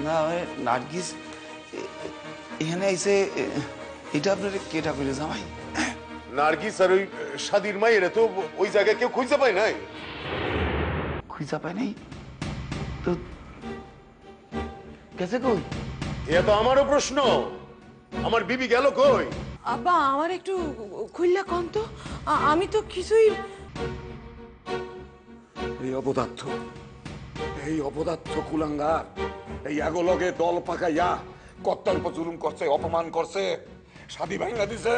না নার্গিস এখানে এসে এটা আপনার কেটা করে জামাই? নার্গিস আর ওই শাদির মায়েরা তো ওই জায়গায় কেউ খুঁজে পায় নাই। খুঁজা পায় নাই তো গেছে কই? এ তো আমারও প্রশ্ন, আমার বিবি গেল কই? আব্বা আমার একটু খুললা কম তো, আমি তো কিছুই। এই অপদার্থ কুলাঙ্গার এই এগোলগে দল পাকাইয়া কত্তার উপর জুলুম করছে, অপমান করছে, শাদি ভাঙা দিছে।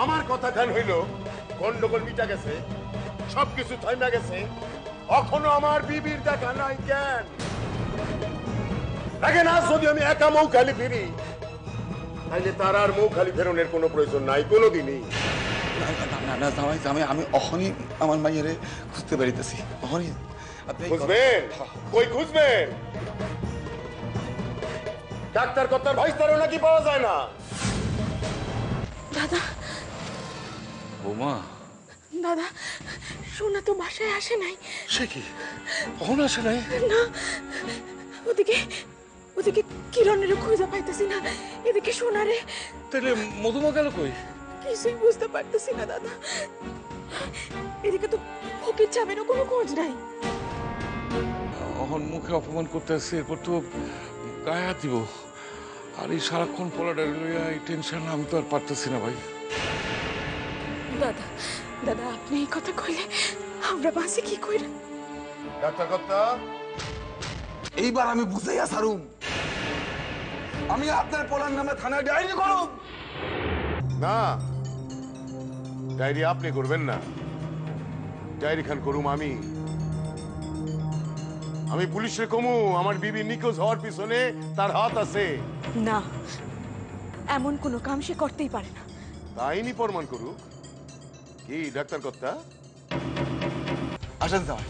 আমার কথা খান হইল গন্ডগোল মিটা গেছে, সবকিছু থাইমা গেছে, এখনো আমার বিবির দেখা নাই কেন? দেখেন আজ যদি আমি একা মৌখালি ফিরি তাইলে তার আর মৌখালি ফেরনের কোনো প্রয়োজন নাই কোনোদিনই। না না না জামাই জামাই আমি অখনই আমার মাইয়ারে খুঁজতে পারিতেছি, অখনই। খুঁজবেন? কই খুঁজবেন? ডাক্তার কর্তার ভাইস্তারও নাকি পাওয়া যায় না? দাদা বৌমা, দাদা সোনা তো বাসায় আসে নাই। সে কি কখন আসে নাই? না, ওদিকে ওদিকে কিরণেরও খুঁজে পাইতেছি না, এদিকে সোনারে। তাহলে মধুমা গেল কই? কিছুই বুঝতে পারতেছি না দাদা। এদিকে তো ফকির চাবেরও কোনো খোঁজ নাই। অহন মুখে অপমান করতে আসছে, এরপর তো গায়ে হাত দিব। আর এই সারাক্ষণ পোলাডার লইয়া এই টেনশন আমি তো আর পারতেছি না ভাই। দাদা দাদা আপনি এই কথা কইলে আমরা বাঁচি কি কইরা? ডাক্তার কর্তা, এইবার আমি বুঝাইয়া সারুম, আমি আপনার পোলার নামে থানায় ডায়েরি করুম। না, ডায়েরি আপনি করবেন না, ডায়েরি খান করুম আমি। আমি পুলিশে কমু আমার বিবি নিখোঁজ হওয়ার পিছনে তার হাত আছে। না, এমন কোনো কাম সে করতেই পারে না। তাইনি প্রমাণ করুক। কি ডাক্তার কর্তা? আসেন জামাই,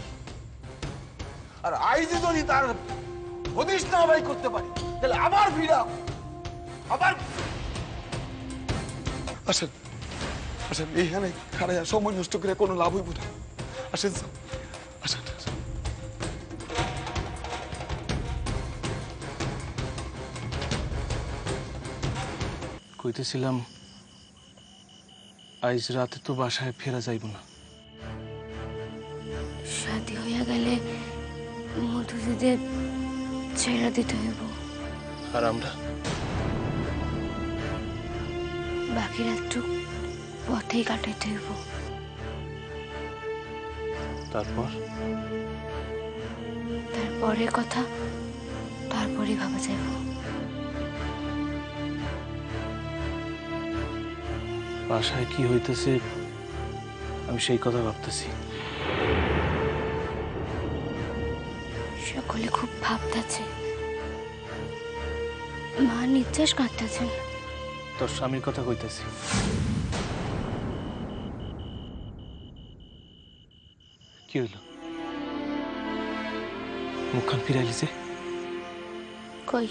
আর আইজি যদি তার হদিস না ভাই করতে পারি তাহলে আবার ফিরা, আবার আসেন আসেন, এইখানে খাড়াইয়া সময় নষ্ট করে কোনো লাভ হইব না। আসেন আসেন আসেন। কইতেছিলাম আজ রাতে তো বাসায় ফেরা যাইব না। শাদি হইয়া গেলে মধুদের ছেড়া দিতে হইব, আর আমরা বাকি রাতটুক পথেই কাটাইতে হইব। তারপরের কথা তারপরে ভাবা যাইব। বাসায় কি হইতেছে আমি সেই কথা ভাবতেছি। সকলে খুব ভাবতেছে, মা নিঃশ্বাস কাটতেছেন। তোর স্বামীর কথা কইতেছি। কি হইল? মুখখান ফিরাইলি যে? কই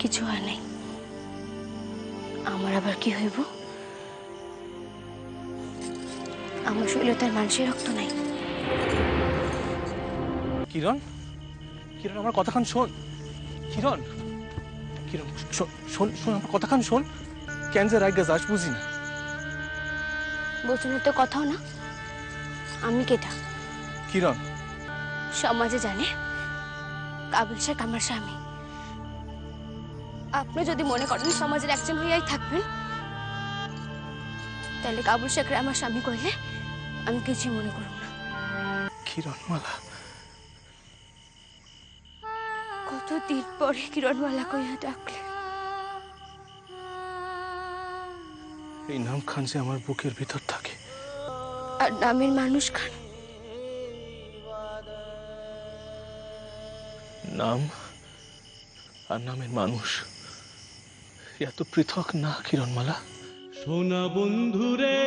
কিছু হয় নাই। আমার আবার কি হইব? আমার শরীরে তার মানুষের রক্ত নাই। কিরণ, কিরণ আমার কথাখান শোন। কিরণ, কিরণ শোন শোন আমার কথাখান শোন। কেন যে রাইগা যাস বুঝি না। বচনের তো কথাও না। আমি কেটা? কিরণ, সমাজে জানে কাবিল শেখ আমার স্বামী। আপনি যদি মনে করেন সমাজের একজন হইয়াই থাকবেন, তাহলে কাবুল শেখরে আমার স্বামী কইলে আমি কিছুই মনে করব না। কিরণমালা, কতদিন পরে কিরণমালা কইয়া ডাকলে। এই নাম খান যে আমার বুকের ভিতর থাকে। আর নামের মানুষ খান। নাম আর নামের মানুষ এত পৃথক না কিরণমালা। সোনা বন্ধুরে